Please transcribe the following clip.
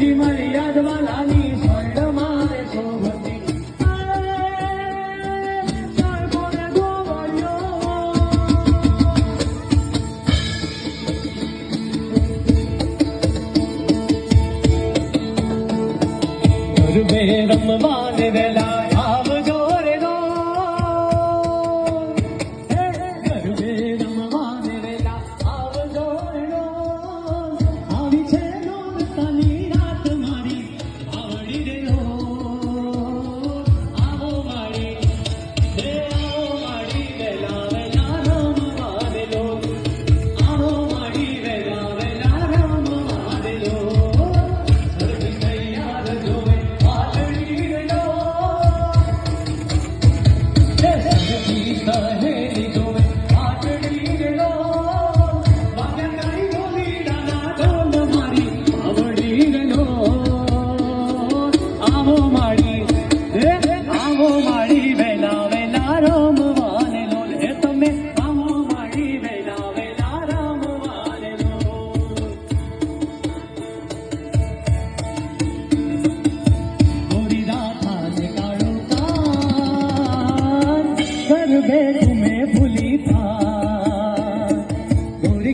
બીજી મારી યાદવાલાની સ્વર્ણ મારે શોભતી ગરબે રમવાને વેલા આવજો રે દો ગરબે રમવાને વેલા આવજો રે દો આવી છે નોરતાની રાત મારી આવડી રે દો આવો મારી વેલા વેલા રમવાને લો આવો મારી વેલા વેલા રમવાને લો સર્વ તૈયાર જોવે સહેલી જોવે પાટડી રેલો વાગ્યા કરી ગોલીડાના ઢોલ મારી આવડી રેલો આવો મારી વેલા વેલા રમવાને લો હે તમે આવો મારી વેલા વેલા રમવાને લો ગોરી રાધા ને કાળો કાન ગરબે